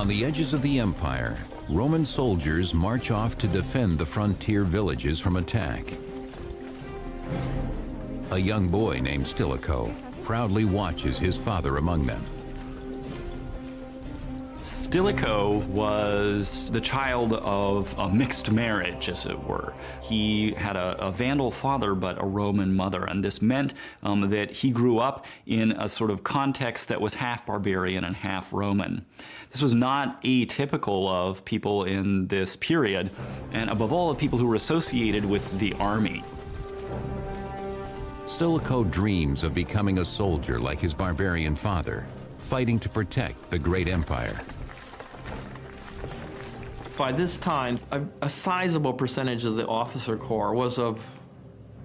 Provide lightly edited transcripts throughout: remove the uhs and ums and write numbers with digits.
On the edges of the empire, Roman soldiers march off to defend the frontier villages from attack. A young boy named Stilicho proudly watches his father among them. Stilicho was the child of a mixed marriage, as it were. He had a Vandal father but a Roman mother, and this meant that he grew up in a sort of context that was half barbarian and half Roman. This was not atypical of people in this period, and above all, of people who were associated with the army. Stilicho dreams of becoming a soldier like his barbarian father, fighting to protect the great empire. By this time, a sizable percentage of the officer corps was of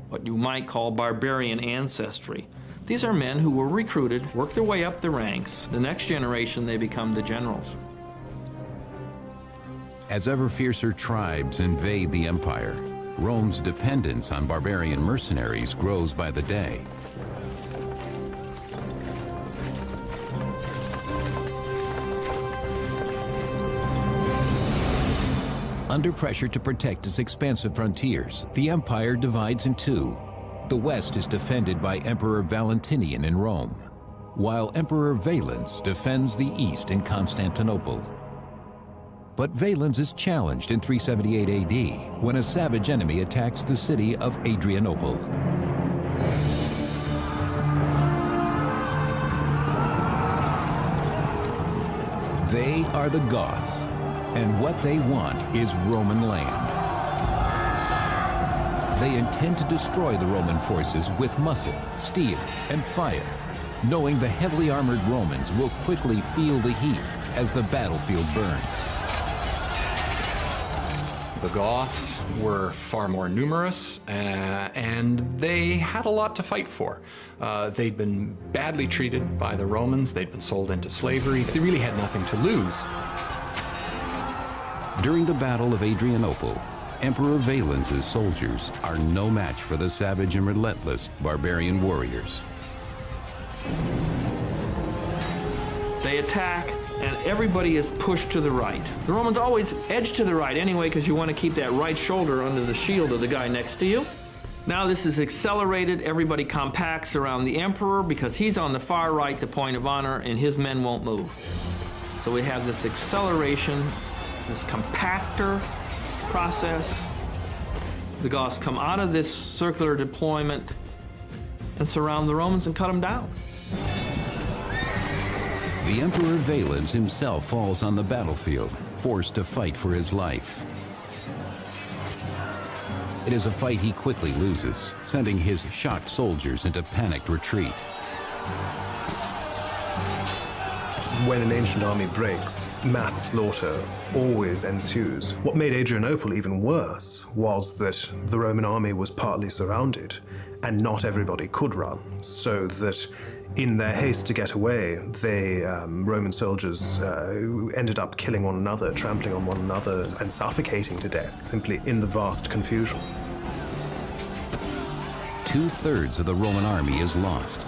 what you might call barbarian ancestry. These are men who were recruited, worked their way up the ranks. The next generation, they become the generals. As ever fiercer tribes invade the empire, Rome's dependence on barbarian mercenaries grows by the day. Under pressure to protect its expansive frontiers, the empire divides in two. The west is defended by Emperor Valentinian in Rome, while Emperor Valens defends the east in Constantinople. But Valens is challenged in 378 AD when a savage enemy attacks the city of Adrianople. They are the Goths, and what they want is Roman land. They intend to destroy the Roman forces with muscle, steel, and fire, knowing the heavily armored Romans will quickly feel the heat as the battlefield burns. The Goths were far more numerous, and they had a lot to fight for. They'd been badly treated by the Romans, they'd been sold into slavery, they really had nothing to lose. During the Battle of Adrianople, Emperor Valens' soldiers are no match for the savage and relentless barbarian warriors. They attack, and everybody is pushed to the right. The Romans always edge to the right anyway, because you want to keep that right shoulder under the shield of the guy next to you. Now this is accelerated. Everybody compacts around the emperor because he's on the far right, the point of honor, and his men won't move. So we have this acceleration, this compactor process. The Goths come out of this circular deployment and surround the Romans and cut them down. The Emperor Valens himself falls on the battlefield, forced to fight for his life. It is a fight he quickly loses, sending his shocked soldiers into panicked retreat. When an ancient army breaks, mass slaughter always ensues. What made Adrianople even worse was that the Roman army was partly surrounded, and not everybody could run, so that in their haste to get away, Roman soldiers ended up killing one another, trampling on one another, and suffocating to death, simply in the vast confusion. 2/3 of the Roman army is lost.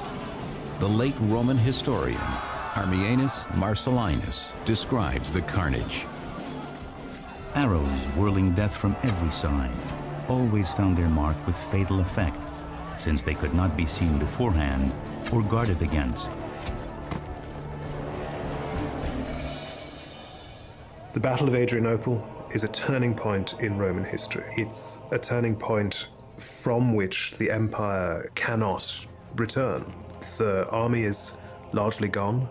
The late Roman historian, Ammianus Marcellinus, describes the carnage. Arrows whirling death from every side always found their mark with fatal effect, since they could not be seen beforehand or guarded against. The Battle of Adrianople is a turning point in Roman history. It's a turning point from which the empire cannot return. The army is largely gone,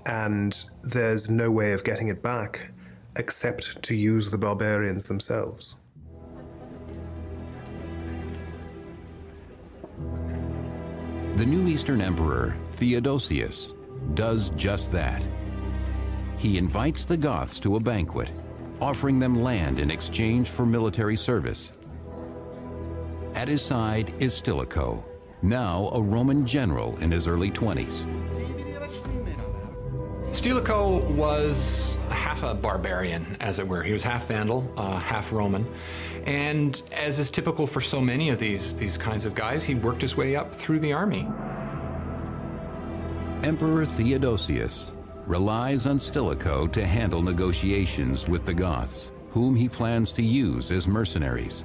and there's no way of getting it back except to use the barbarians themselves. The new Eastern Emperor, Theodosius, does just that. He invites the Goths to a banquet, offering them land in exchange for military service. At his side is Stilicho, now a Roman general in his early 20s. Stilicho was half a barbarian, as it were. He was half Vandal, half Roman. And as is typical for so many of these kinds of guys, he worked his way up through the army. Emperor Theodosius, relies on Stilicho to handle negotiations with the Goths, whom he plans to use as mercenaries.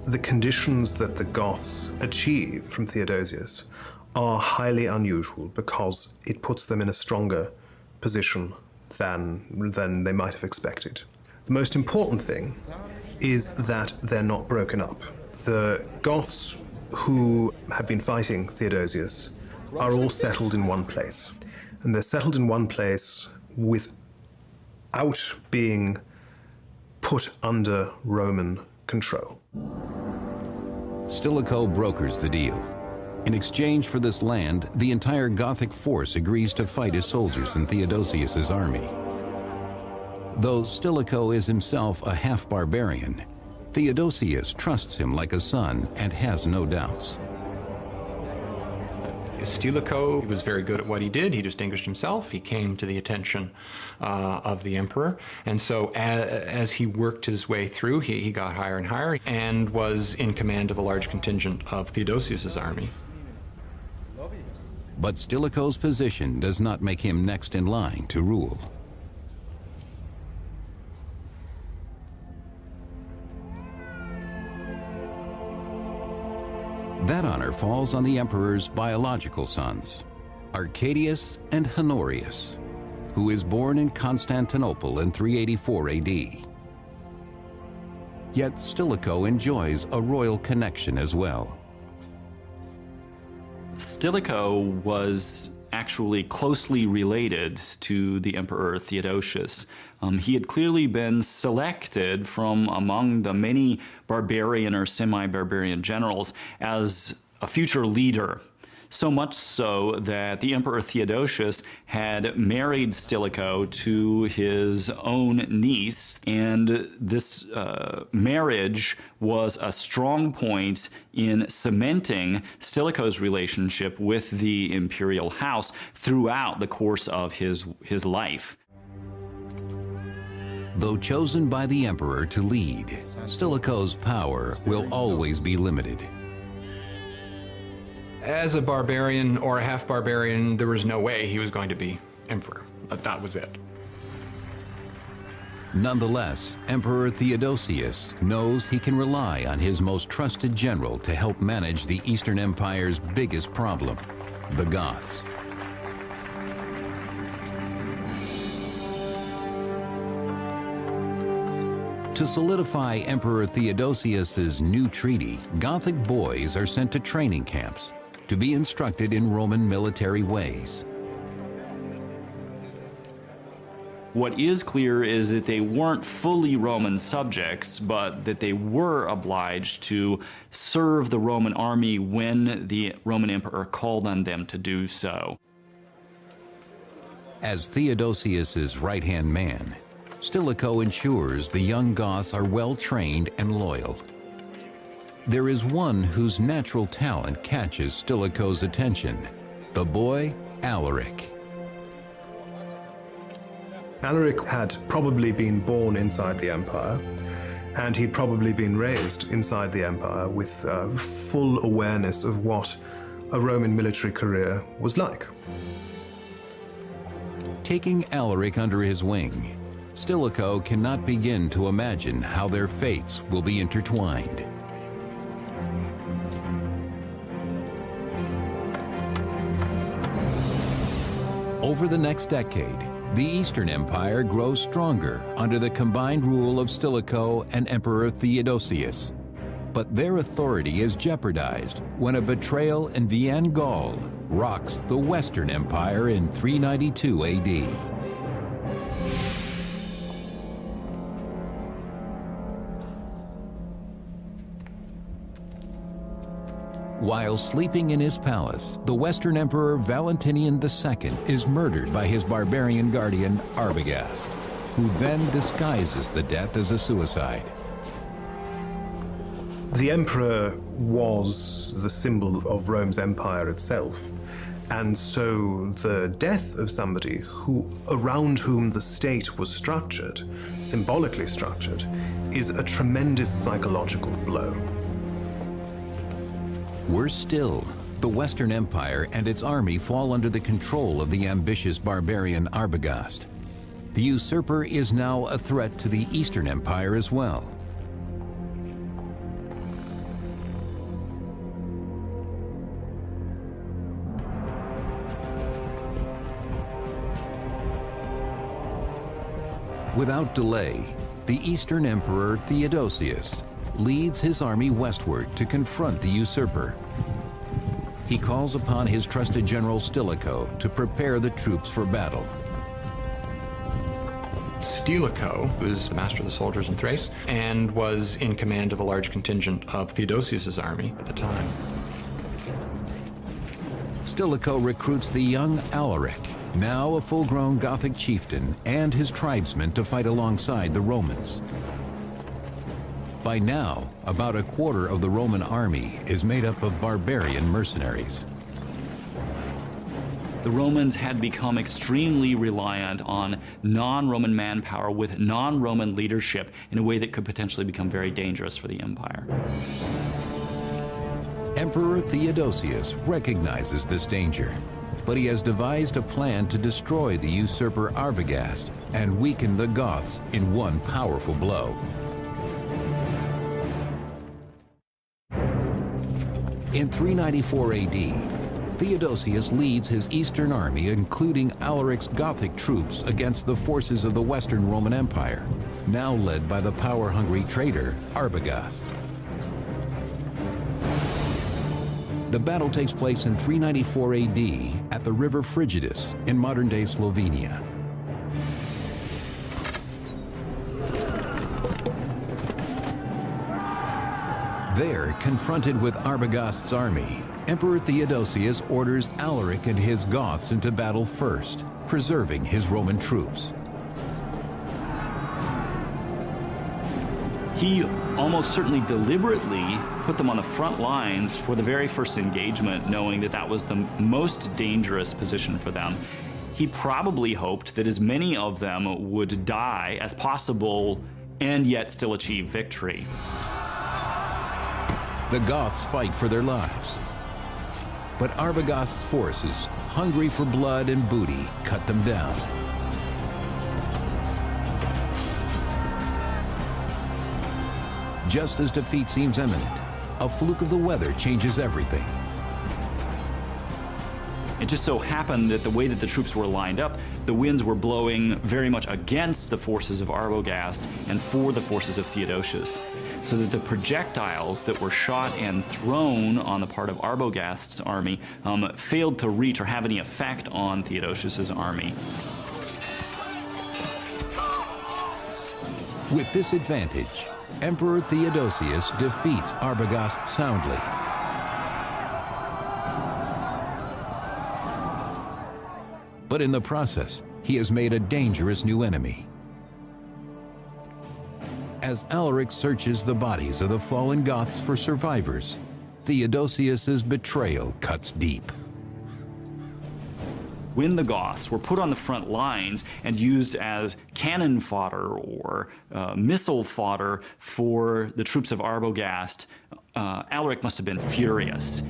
The conditions that the Goths achieve from Theodosius are highly unusual because it puts them in a stronger position than they might have expected. The most important thing is that they're not broken up. The Goths who have been fighting Theodosius are all settled in one place. And they're settled in one place without being put under Roman control. Stilicho brokers the deal. In exchange for this land, the entire Gothic force agrees to fight as soldiers in Theodosius's army. Though Stilicho is himself a half-barbarian, Theodosius trusts him like a son and has no doubts. Stilicho was very good at what he did. He distinguished himself. He came to the attention of the emperor. And so as he worked his way through, he got higher and higher and was in command of a large contingent of Theodosius's army. But Stilicho's position does not make him next in line to rule. That honor falls on the emperor's biological sons, Arcadius and Honorius, who is born in Constantinople in 384 AD. Yet Stilicho enjoys a royal connection as well. Stilicho was actually closely related to the Emperor Theodosius. He had clearly been selected from among the many barbarian or semi-barbarian generals as a future leader. So much so that the Emperor Theodosius had married Stilicho to his own niece, and this marriage was a strong point in cementing Stilicho's relationship with the imperial house throughout the course of his life. Though chosen by the emperor to lead, Stilicho's power will always be limited. As a barbarian or a half-barbarian, there was no way he was going to be emperor. That was it. Nonetheless, Emperor Theodosius knows he can rely on his most trusted general to help manage the Eastern Empire's biggest problem, the Goths. To solidify Emperor Theodosius's new treaty, Gothic boys are sent to training camps to be instructed in Roman military ways. What is clear is that they weren't fully Roman subjects, but that they were obliged to serve the Roman army when the Roman emperor called on them to do so. As Theodosius's right-hand man, Stilicho ensures the young Goths are well-trained and loyal. There is one whose natural talent catches Stilicho's attention, the boy Alaric. Alaric had probably been born inside the empire, and he'd probably been raised inside the empire with full awareness of what a Roman military career was like. Taking Alaric under his wing, Stilicho cannot begin to imagine how their fates will be intertwined. Over the next decade, the Eastern Empire grows stronger under the combined rule of Stilicho and Emperor Theodosius. But their authority is jeopardized when a betrayal in Vienne, Gaul, rocks the Western Empire in 392 AD. While sleeping in his palace, the Western Emperor Valentinian II is murdered by his barbarian guardian Arbogast, who then disguises the death as a suicide. The emperor was the symbol of Rome's empire itself, and so the death of somebody around whom the state was structured, symbolically structured, is a tremendous psychological blow. Worse still, The Western Empire and its army fall under the control of the ambitious barbarian Arbogast. The usurper is now a threat to the Eastern Empire as well. Without delay, the Eastern Emperor Theodosius leads his army westward to confront the usurper. He calls upon his trusted general Stilicho to prepare the troops for battle. Stilicho was the master of the soldiers in Thrace and was in command of a large contingent of Theodosius's army at the time. Stilicho recruits the young Alaric, now a full-grown Gothic chieftain, and his tribesmen to fight alongside the Romans. By now, about a quarter of the Roman army is made up of barbarian mercenaries. The Romans had become extremely reliant on non-Roman manpower with non-Roman leadership in a way that could potentially become very dangerous for the empire. Emperor Theodosius recognizes this danger, but he has devised a plan to destroy the usurper Arbogast and weaken the Goths in one powerful blow. In 394 AD, Theodosius leads his eastern army, including Alaric's Gothic troops, against the forces of the Western Roman Empire, now led by the power-hungry traitor Arbogast. The battle takes place in 394 AD at the river Frigidus in modern-day Slovenia. There, confronted with Arbogast's army, Emperor Theodosius orders Alaric and his Goths into battle first, preserving his Roman troops. He almost certainly deliberately put them on the front lines for the very first engagement, knowing that that was the most dangerous position for them. He probably hoped that as many of them would die as possible and yet still achieve victory. The Goths fight for their lives. But Arbogast's forces, hungry for blood and booty, cut them down. Just as defeat seems imminent, a fluke of the weather changes everything. It just so happened that the way that the troops were lined up, the winds were blowing very much against the forces of Arbogast and for the forces of Theodosius, so that the projectiles that were shot and thrown on the part of Arbogast's army failed to reach or have any effect on Theodosius's army. With this advantage, Emperor Theodosius defeats Arbogast soundly. But in the process, he has made a dangerous new enemy. As Alaric searches the bodies of the fallen Goths for survivors, Theodosius's betrayal cuts deep. When the Goths were put on the front lines and used as cannon fodder or missile fodder for the troops of Arbogast, Alaric must have been furious.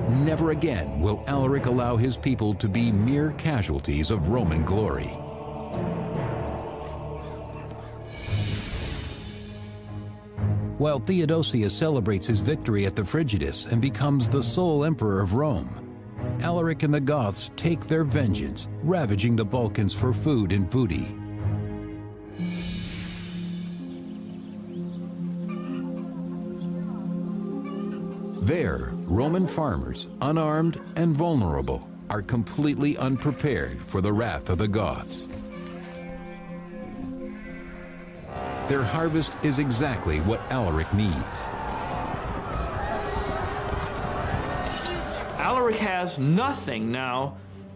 Never again will Alaric allow his people to be mere casualties of Roman glory. While Theodosius celebrates his victory at the Frigidus and becomes the sole emperor of Rome, Alaric and the Goths take their vengeance, ravaging the Balkans for food and booty. There, Roman farmers, unarmed and vulnerable, are completely unprepared for the wrath of the Goths. Their harvest is exactly what Alaric needs. Alaric has nothing now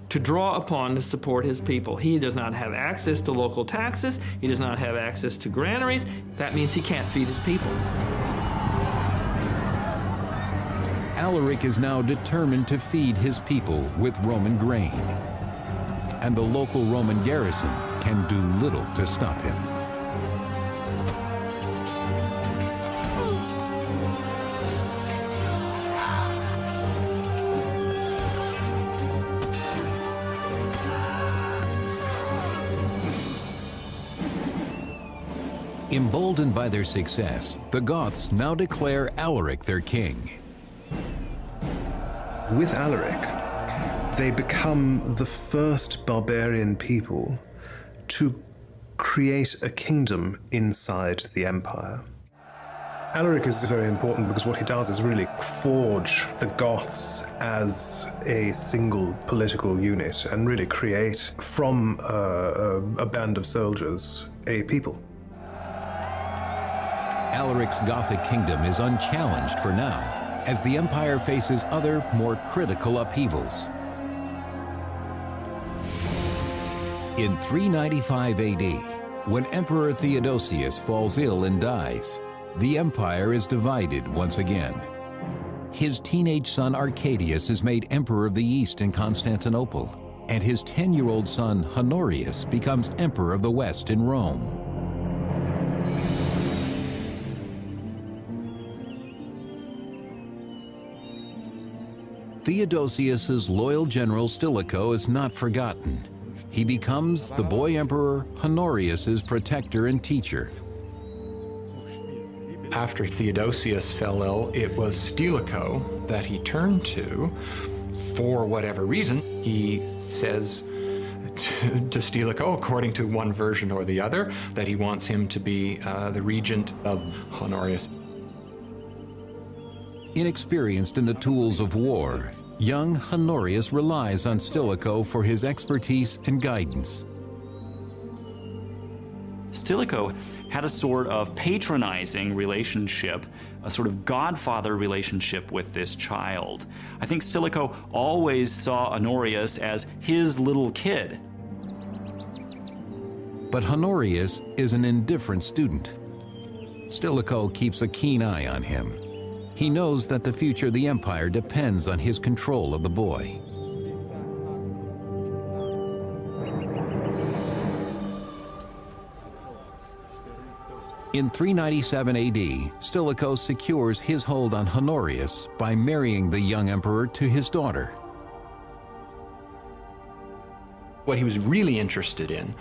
to draw upon to support his people. He does not have access to local taxes. He does not have access to granaries. That means he can't feed his people. Alaric is now determined to feed his people with Roman grain, and the local Roman garrison can do little to stop him. Emboldened by their success, the Goths now declare Alaric their king. With Alaric, they become the first barbarian people to create a kingdom inside the empire. Alaric is very important because what he does is really forge the Goths as a single political unit and really create from a band of soldiers a people. Alaric's Gothic kingdom is unchallenged for now, as the empire faces other, more critical upheavals. In 395 AD, when Emperor Theodosius falls ill and dies, the empire is divided once again. His teenage son Arcadius is made Emperor of the East in Constantinople, and his 10-year-old son Honorius becomes Emperor of the West in Rome. Theodosius's loyal general Stilicho is not forgotten. He becomes the boy emperor Honorius's protector and teacher. After Theodosius fell ill, it was Stilicho that he turned to for whatever reason. He says to Stilicho, according to one version or the other, that he wants him to be the regent of Honorius. Inexperienced in the tools of war, young Honorius relies on Stilicho for his expertise and guidance. Stilicho had a sort of patronizing relationship, a sort of godfather relationship with this child. I think Stilicho always saw Honorius as his little kid. But Honorius is an indifferent student. Stilicho keeps a keen eye on him. He knows that the future of the empire depends on his control of the boy. In 397 AD, Stilicho secures his hold on Honorius by marrying the young emperor to his daughter. What he was really interested in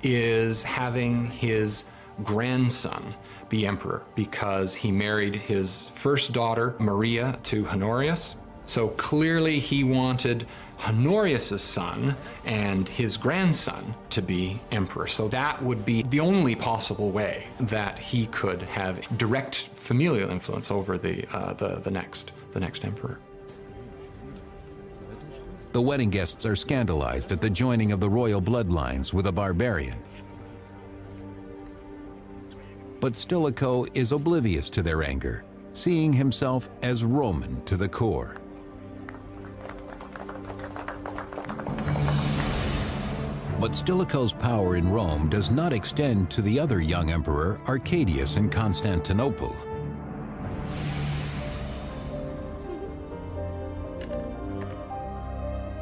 is having his grandson be emperor, because he married his first daughter, Maria, to Honorius. So clearly he wanted Honorius's son and his grandson to be emperor. So that would be the only possible way that he could have direct familial influence over the next emperor. The wedding guests are scandalized at the joining of the royal bloodlines with a barbarian. But Stilicho is oblivious to their anger, seeing himself as Roman to the core. But Stilicho's power in Rome does not extend to the other young emperor, Arcadius, in Constantinople.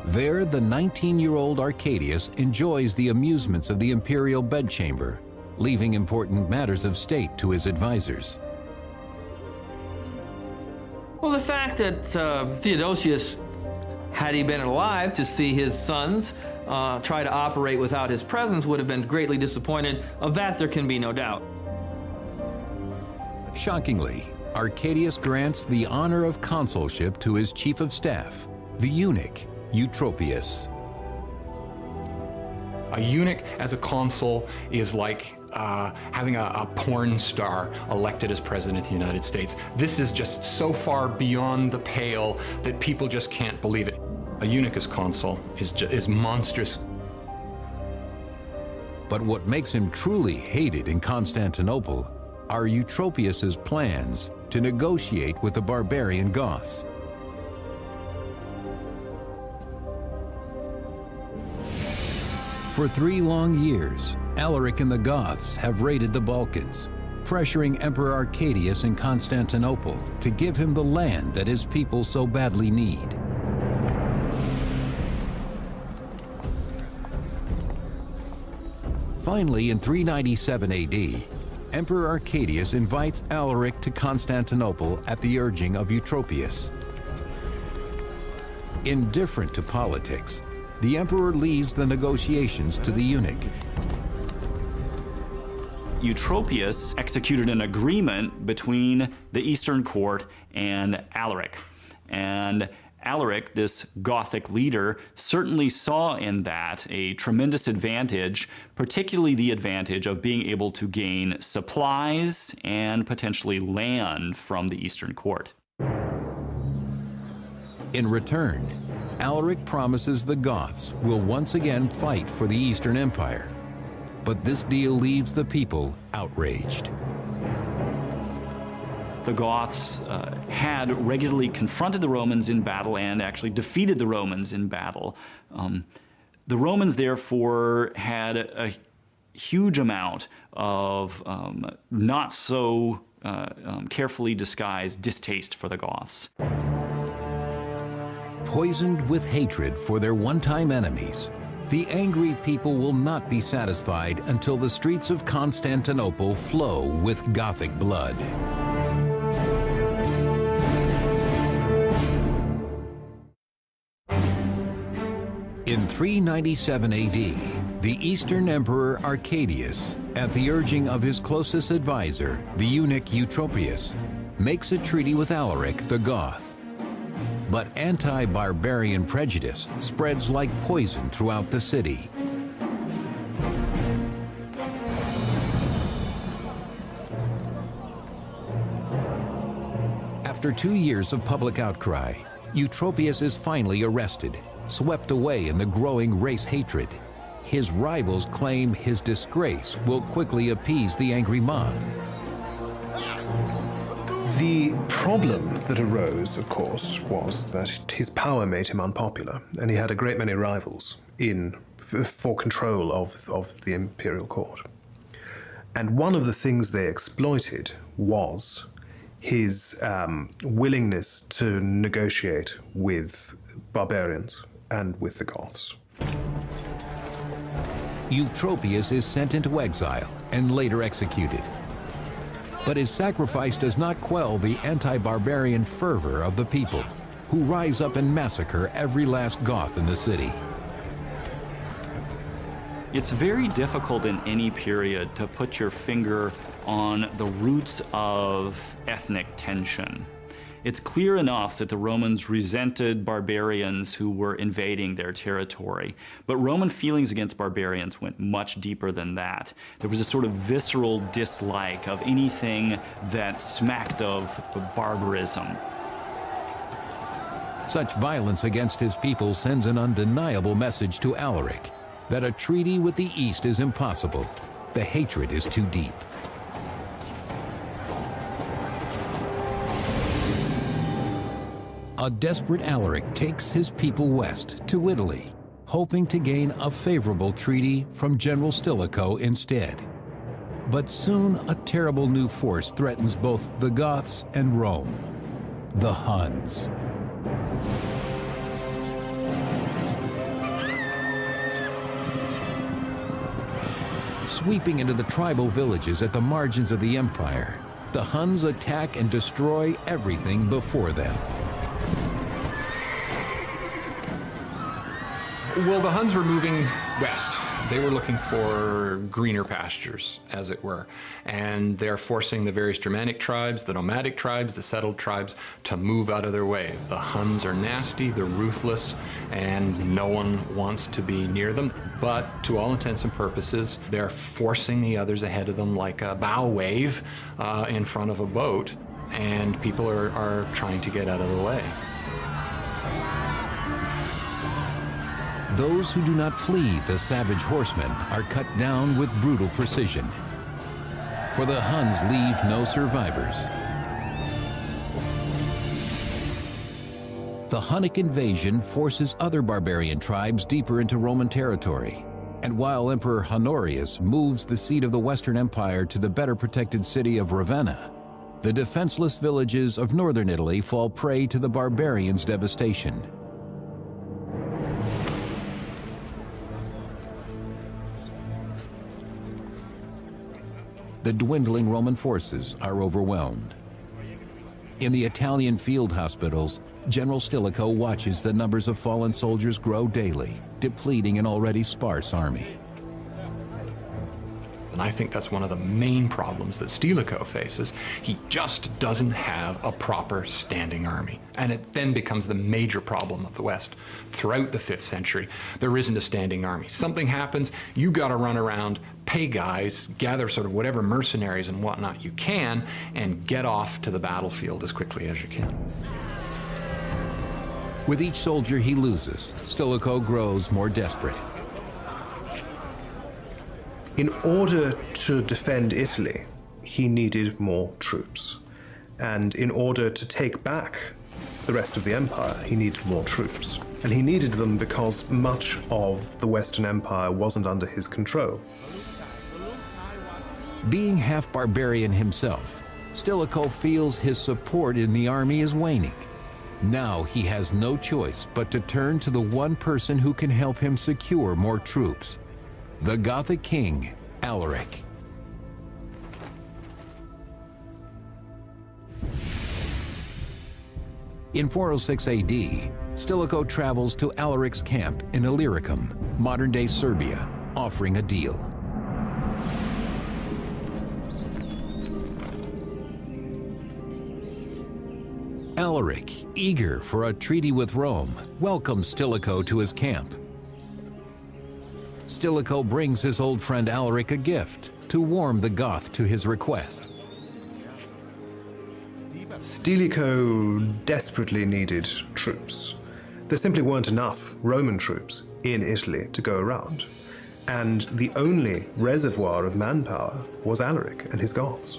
There, the 19-year-old Arcadius enjoys the amusements of the imperial bedchamber, leaving important matters of state to his advisors. Well, the fact that Theodosius, had he been alive to see his sons try to operate without his presence, would have been greatly disappointed. Of that there can be no doubt. Shockingly, Arcadius grants the honor of consulship to his chief of staff, the eunuch Eutropius. A eunuch as a consul is like having a porn star elected as president of the United States. This is just so far beyond the pale that people just can't believe it. A eunuch as consul is monstrous. But what makes him truly hated in Constantinople are Eutropius's plans to negotiate with the barbarian Goths. For 3 long years, Alaric and the Goths have raided the Balkans, pressuring Emperor Arcadius in Constantinople to give him the land that his people so badly need. Finally, in 397 AD, Emperor Arcadius invites Alaric to Constantinople at the urging of Eutropius. Indifferent to politics, the emperor leaves the negotiations to the eunuch. Eutropius executed an agreement between the Eastern Court and Alaric. And Alaric, this Gothic leader, certainly saw in that a tremendous advantage, particularly the advantage of being able to gain supplies and potentially land from the Eastern Court. In return, Alaric promises the Goths will once again fight for the Eastern Empire. But this deal leaves the people outraged. The Goths had regularly confronted the Romans in battle and actually defeated the Romans in battle. The Romans, therefore, had a huge amount of not so carefully disguised distaste for the Goths. Poisoned with hatred for their one-time enemies, the angry people will not be satisfied until the streets of Constantinople flow with Gothic blood. In 397 AD, the Eastern Emperor Arcadius, at the urging of his closest advisor, the eunuch Eutropius, makes a treaty with Alaric the Goth. But anti-barbarian prejudice spreads like poison throughout the city. After 2 years of public outcry, Eutropius is finally arrested, swept away in the growing race hatred. His rivals claim his disgrace will quickly appease the angry mob. The problem that arose, of course, was that his power made him unpopular, and he had a great many rivals for control of the imperial court. And one of the things they exploited was his willingness to negotiate with barbarians and with the Goths. Eutropius is sent into exile and later executed. But his sacrifice does not quell the anti-barbarian fervor of the people, who rise up and massacre every last Goth in the city. It's very difficult in any period to put your finger on the roots of ethnic tension. It's clear enough that the Romans resented barbarians who were invading their territory. But Roman feelings against barbarians went much deeper than that. There was a sort of visceral dislike of anything that smacked of barbarism. Such violence against his people sends an undeniable message to Alaric that a treaty with the East is impossible. The hatred is too deep. A desperate Alaric takes his people west to Italy, hoping to gain a favorable treaty from General Stilicho instead. But soon a terrible new force threatens both the Goths and Rome: the Huns. Sweeping into the tribal villages at the margins of the empire, the Huns attack and destroy everything before them. Well, the Huns were moving west. They were looking for greener pastures, as it were. And they're forcing the various Germanic tribes, the nomadic tribes, the settled tribes to move out of their way. The Huns are nasty, they're ruthless, and no one wants to be near them. But to all intents and purposes, they're forcing the others ahead of them like a bow wave in front of a boat. And people are trying to get out of the way. Those who do not flee the savage horsemen are cut down with brutal precision. For the Huns leave no survivors. The Hunnic invasion forces other barbarian tribes deeper into Roman territory. And while Emperor Honorius moves the seat of the Western Empire to the better protected city of Ravenna, the defenseless villages of northern Italy fall prey to the barbarians' devastation. The dwindling Roman forces are overwhelmed. In the Italian field hospitals, General Stilicho watches the numbers of fallen soldiers grow daily, depleting an already sparse army. And I think that's one of the main problems that Stilicho faces. He just doesn't have a proper standing army. And it then becomes the major problem of the West. Throughout the 5th century, there isn't a standing army. Something happens, you got to run around, pay guys, gather sort of whatever mercenaries and whatnot you can, and get off to the battlefield as quickly as you can. With each soldier he loses, Stilicho grows more desperate. In order to defend Italy, he needed more troops. And in order to take back the rest of the empire, he needed more troops. And he needed them because much of the Western Empire wasn't under his control. Being half barbarian himself, Stilicho feels his support in the army is waning. Now he has no choice but to turn to the one person who can help him secure more troops: the Gothic king, Alaric. In 406 AD, Stilicho travels to Alaric's camp in Illyricum, modern-day Serbia, offering a deal. Alaric, eager for a treaty with Rome, welcomes Stilicho to his camp. Stilicho brings his old friend Alaric a gift to warm the Goth to his request. Stilicho desperately needed troops. There simply weren't enough Roman troops in Italy to go around. And the only reservoir of manpower was Alaric and his Goths.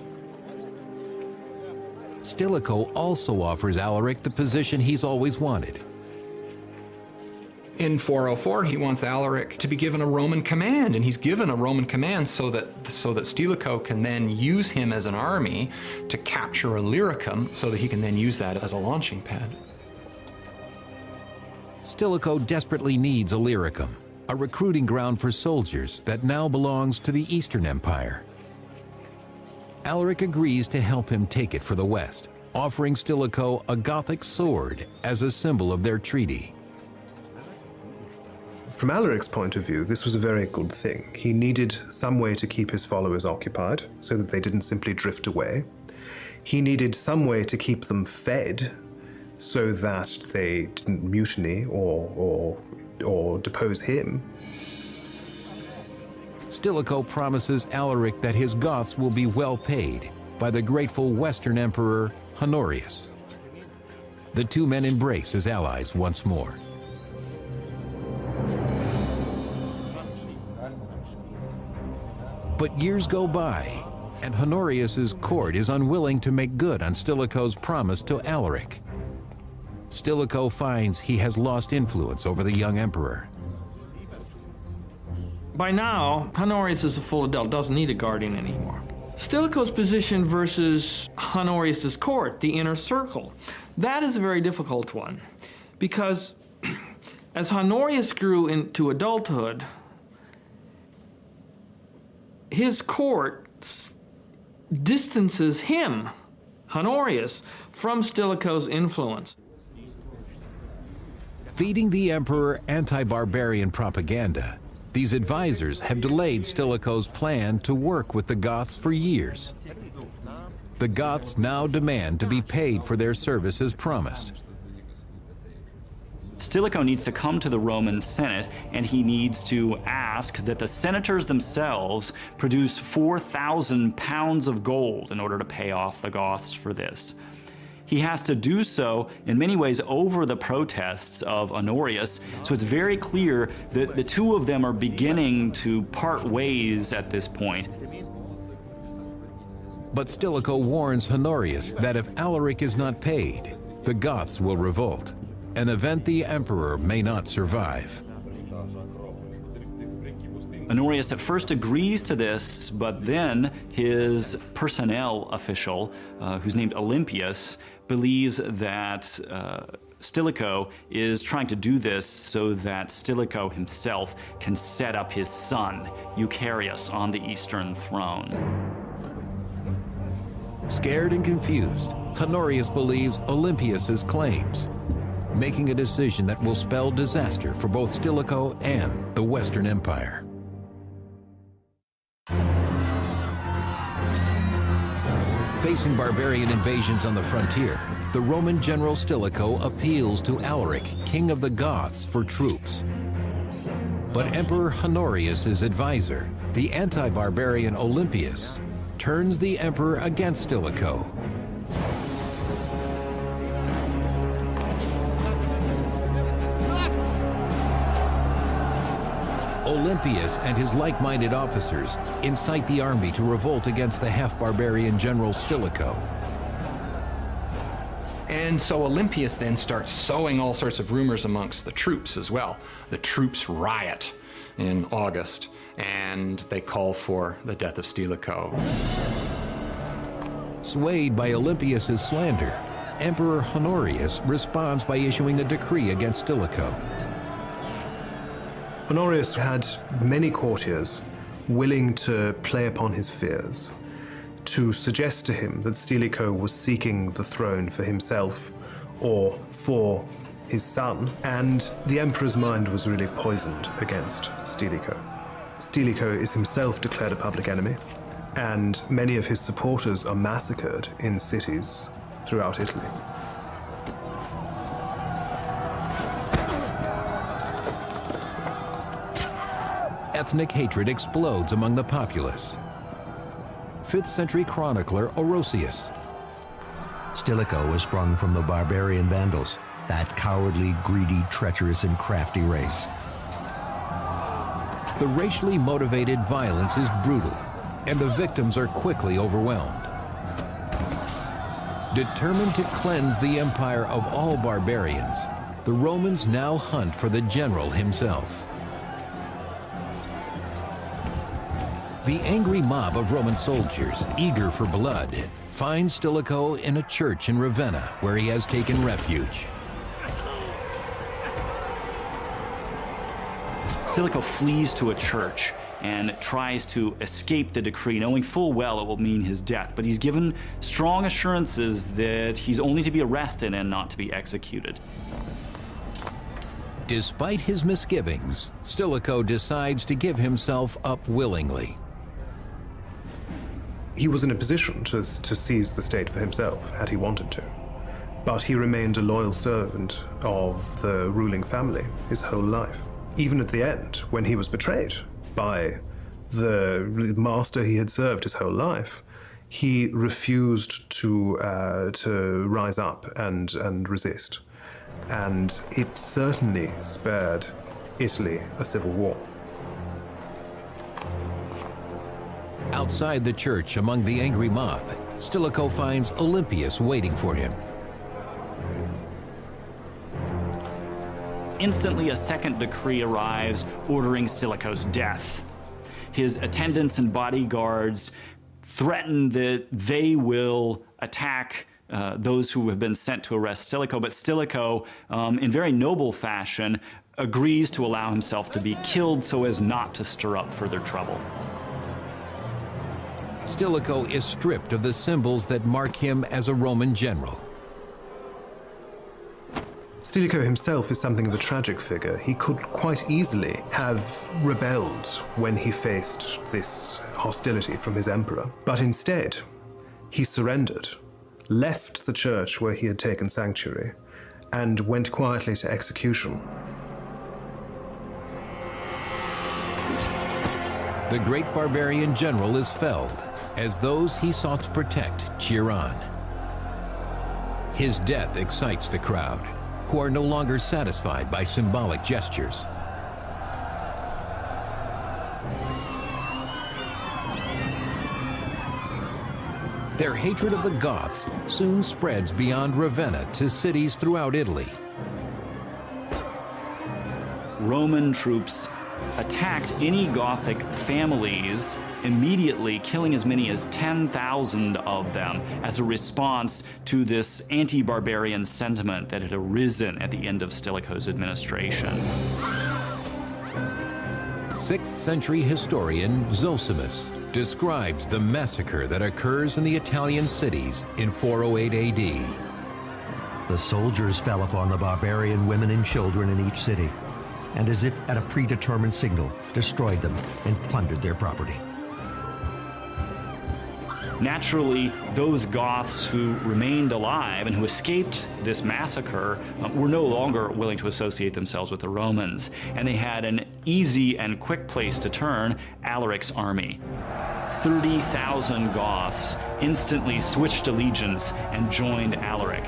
Stilicho also offers Alaric the position he's always wanted. In 404, he wants Alaric to be given a Roman command, and he's given a Roman command so that Stilicho can then use him as an army to capture Illyricum, so that he can then use that as a launching pad. Stilicho desperately needs Illyricum, a recruiting ground for soldiers that now belongs to the Eastern Empire. Alaric agrees to help him take it for the West, offering Stilicho a Gothic sword as a symbol of their treaty. From Alaric's point of view, this was a very good thing. He needed some way to keep his followers occupied so that they didn't simply drift away. He needed some way to keep them fed so that they didn't mutiny or depose him. Stilicho promises Alaric that his Goths will be well paid by the grateful Western Emperor Honorius. The two men embrace as allies once more. But years go by, and Honorius's court is unwilling to make good on Stilicho's promise to Alaric. Stilicho finds he has lost influence over the young emperor. By now, Honorius is a full adult, doesn't need a guardian anymore. Stilicho's position versus Honorius's court, the inner circle, that is a very difficult one, because as Honorius grew into adulthood, his court distances him, Honorius, from Stilicho's influence. Feeding the emperor anti-barbarian propaganda, these advisors have delayed Stilicho's plan to work with the Goths for years. The Goths now demand to be paid for their service as promised. Stilicho needs to come to the Roman Senate, and he needs to ask that the senators themselves produce 4,000 pounds of gold in order to pay off the Goths for this. He has to do so in many ways over the protests of Honorius, so it's very clear that the two of them are beginning to part ways at this point. But Stilicho warns Honorius that if Alaric is not paid, the Goths will revolt, an event the emperor may not survive. Honorius at first agrees to this, but then his personnel official, who's named Olympius, believes that Stilicho is trying to do this so that Stilicho himself can set up his son, Eucharius, on the eastern throne. Scared and confused, Honorius believes Olympius's claims, making a decision that will spell disaster for both Stilicho and the Western Empire. Facing barbarian invasions on the frontier, the Roman general Stilicho appeals to Alaric, king of the Goths, for troops. But Emperor Honorius's advisor, the anti-barbarian Olympius, turns the emperor against Stilicho. Olympius and his like-minded officers incite the army to revolt against the half-barbarian general Stilicho. And so Olympius then starts sowing all sorts of rumors amongst the troops as well. The troops riot in August, and they call for the death of Stilicho. Swayed by Olympius's slander, Emperor Honorius responds by issuing a decree against Stilicho. Honorius had many courtiers willing to play upon his fears, to suggest to him that Stilicho was seeking the throne for himself or for his son, and the emperor's mind was really poisoned against Stilicho. Stilicho is himself declared a public enemy, and many of his supporters are massacred in cities throughout Italy. Ethnic hatred explodes among the populace. 5th century chronicler Orosius. Stilicho was sprung from the barbarian Vandals, that cowardly, greedy, treacherous, and crafty race. The racially motivated violence is brutal, and the victims are quickly overwhelmed. Determined to cleanse the empire of all barbarians, the Romans now hunt for the general himself. The angry mob of Roman soldiers, eager for blood, finds Stilicho in a church in Ravenna, where he has taken refuge. Stilicho flees to a church and tries to escape the decree, knowing full well it will mean his death, but he's given strong assurances that he's only to be arrested and not to be executed. Despite his misgivings, Stilicho decides to give himself up willingly. He was in a position to seize the state for himself, had he wanted to. But he remained a loyal servant of the ruling family his whole life. Even at the end, when he was betrayed by the master he had served his whole life, he refused to rise up and resist. And it certainly spared Italy a civil war. Outside the church, among the angry mob, Stilicho finds Olympius waiting for him. Instantly, a second decree arrives ordering Stilicho's death. His attendants and bodyguards threaten that they will attack those who have been sent to arrest Stilicho, but Stilicho, in very noble fashion, agrees to allow himself to be killed so as not to stir up further trouble. Stilicho is stripped of the symbols that mark him as a Roman general. Stilicho himself is something of a tragic figure. He could quite easily have rebelled when he faced this hostility from his emperor, but instead he surrendered, left the church where he had taken sanctuary, and went quietly to execution. The great barbarian general is felled as those he sought to protect cheer on. His death excites the crowd, who are no longer satisfied by symbolic gestures. Their hatred of the Goths soon spreads beyond Ravenna to cities throughout Italy. Roman troops attacked any Gothic families, immediately killing as many as 10,000 of them as a response to this anti-barbarian sentiment that had arisen at the end of Stilicho's administration. 6th century historian Zosimus describes the massacre that occurs in the Italian cities in 408 AD. The soldiers fell upon the barbarian women and children in each city, and as if at a predetermined signal, destroyed them and plundered their property. Naturally, those Goths who remained alive and who escaped this massacre were no longer willing to associate themselves with the Romans, and they had an easy and quick place to turn: Alaric's army. 30,000 Goths instantly switched allegiance and joined Alaric.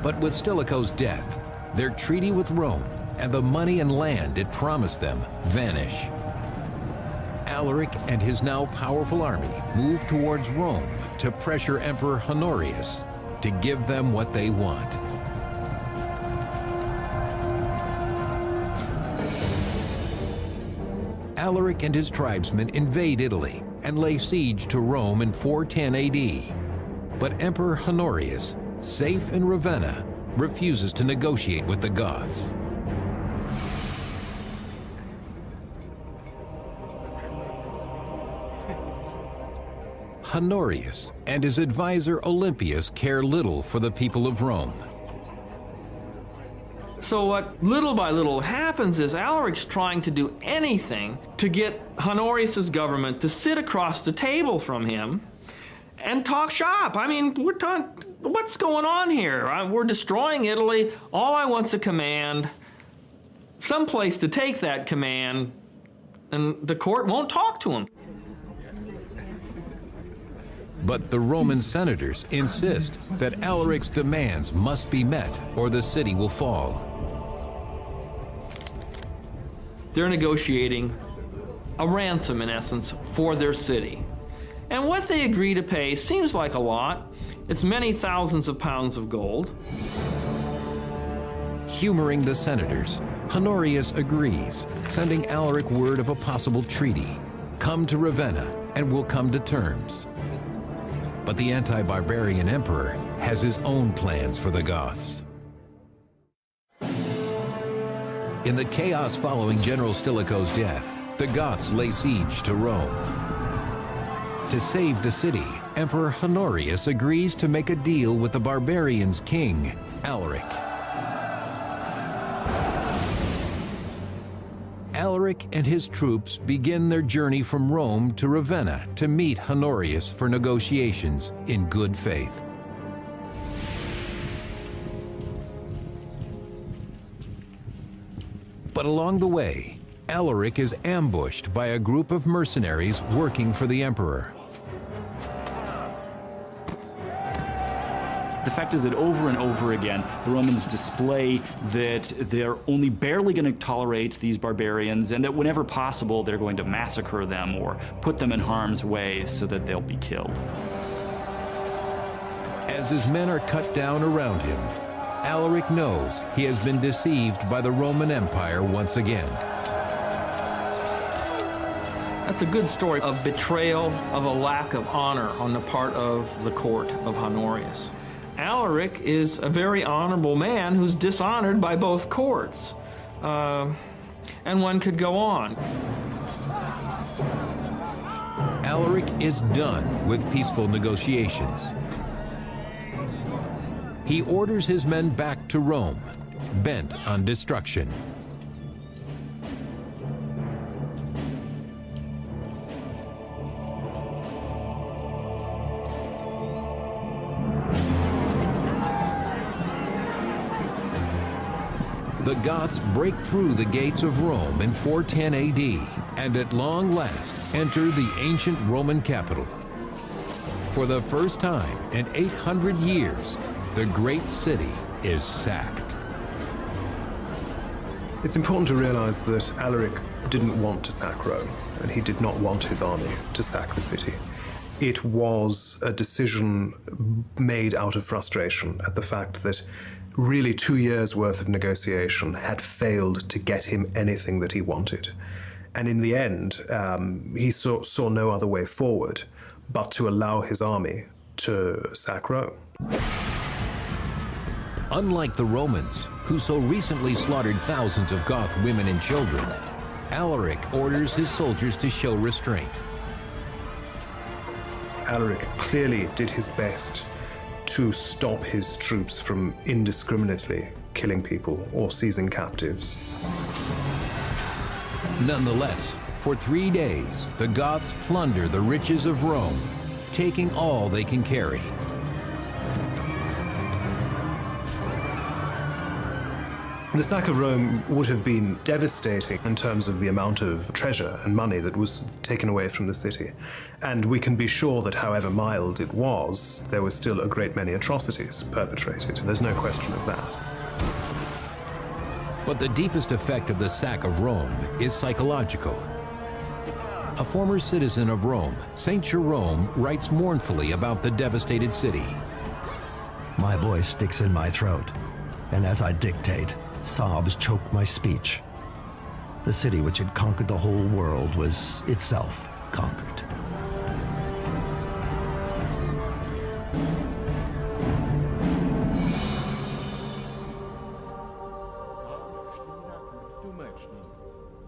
But with Stilicho's death, their treaty with Rome and the money and land it promised them vanish. Alaric and his now powerful army moved towards Rome to pressure Emperor Honorius to give them what they want. Alaric and his tribesmen invade Italy and lay siege to Rome in 410 AD. But Emperor Honorius, safe in Ravenna, refuses to negotiate with the Goths. Honorius and his advisor Olympius care little for the people of Rome. So what little by little happens is Alaric's trying to do anything to get Honorius's government to sit across the table from him and talk shop. I mean, what's going on here? We're destroying Italy. All I want's a command, some place to take that command, and the court won't talk to him. But the Roman senators insist that Alaric's demands must be met or the city will fall. They're negotiating a ransom, in essence, for their city. And what they agree to pay seems like a lot. It's many thousands of pounds of gold. Humoring the senators, Honorius agrees, sending Alaric word of a possible treaty. Come to Ravenna and we'll come to terms. But the anti-barbarian emperor has his own plans for the Goths. In the chaos following General Stilicho's death, the Goths lay siege to Rome. To save the city, Emperor Honorius agrees to make a deal with the barbarians' king, Alaric. Alaric and his troops begin their journey from Rome to Ravenna to meet Honorius for negotiations in good faith. But along the way, Alaric is ambushed by a group of mercenaries working for the emperor. The fact is that over and over again, the Romans display that they're only barely going to tolerate these barbarians, and that whenever possible, they're going to massacre them or put them in harm's way so that they'll be killed. As his men are cut down around him, Alaric knows he has been deceived by the Roman Empire once again. That's a good story of betrayal, of a lack of honor on the part of the court of Honorius. Alaric is a very honorable man who's dishonored by both courts. And one could go on. Alaric is done with peaceful negotiations. He orders his men back to Rome, bent on destruction. The Goths break through the gates of Rome in 410 AD and at long last enter the ancient Roman capital. For the first time in 800 years, the great city is sacked. It's important to realize that Alaric didn't want to sack Rome, and he did not want his army to sack the city. It was a decision made out of frustration at the fact that really 2 years' worth of negotiation had failed to get him anything that he wanted. And in the end, he saw no other way forward but to allow his army to sack Rome. Unlike the Romans, who so recently slaughtered thousands of Goth women and children, Alaric orders his soldiers to show restraint. Alaric clearly did his best to stop his troops from indiscriminately killing people or seizing captives. Nonetheless, For 3 days, the Goths plunder the riches of Rome, taking all they can carry. The sack of Rome would have been devastating in terms of the amount of treasure and money that was taken away from the city. And we can be sure that however mild it was, there were still a great many atrocities perpetrated. There's no question of that. But the deepest effect of the sack of Rome is psychological. A former citizen of Rome, Saint Jerome, writes mournfully about the devastated city. My voice sticks in my throat, and as I dictate, sobs choke my speech. The city which had conquered the whole world was itself conquered.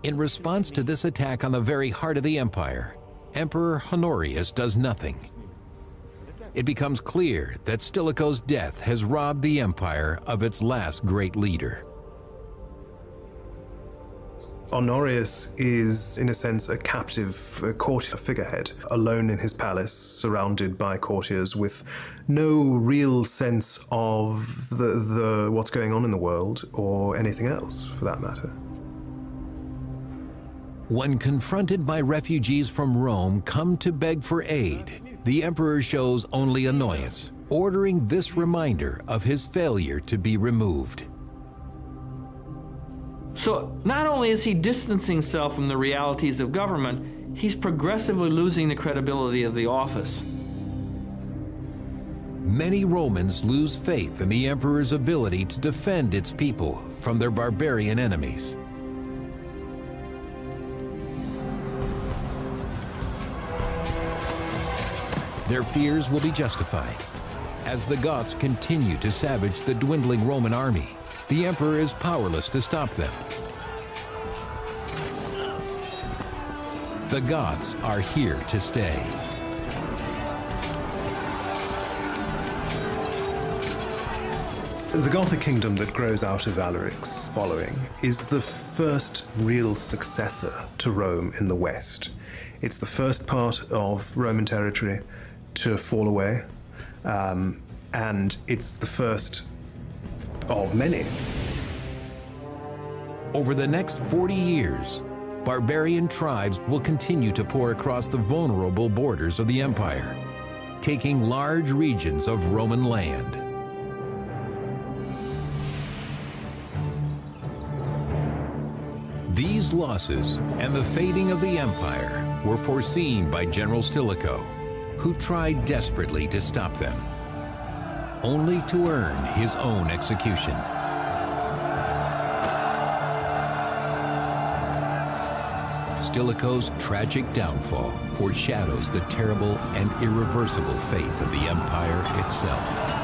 In response to this attack on the very heart of the empire, Emperor Honorius does nothing. It becomes clear that Stilicho's death has robbed the empire of its last great leader. Honorius is, in a sense, a captive courtier figurehead, alone in his palace, surrounded by courtiers, with no real sense of what's going on in the world, or anything else, for that matter. When confronted by refugees from Rome come to beg for aid, the emperor shows only annoyance, ordering this reminder of his failure to be removed. So not only is he distancing himself from the realities of government, he's progressively losing the credibility of the office. Many Romans lose faith in the emperor's ability to defend its people from their barbarian enemies. Their fears will be justified. As the Goths continue to savage the dwindling Roman army, the emperor is powerless to stop them. The Goths are here to stay. The Gothic kingdom that grows out of Alaric's following is the first real successor to Rome in the West. It's the first part of Roman territory to fall away, and it's the first of many. Over the next 40 years, barbarian tribes will continue to pour across the vulnerable borders of the empire, taking large regions of Roman land. These losses and the fading of the empire were foreseen by General Stilicho, who tried desperately to stop them, only to earn his own execution. Stilicho's tragic downfall foreshadows the terrible and irreversible fate of the empire itself.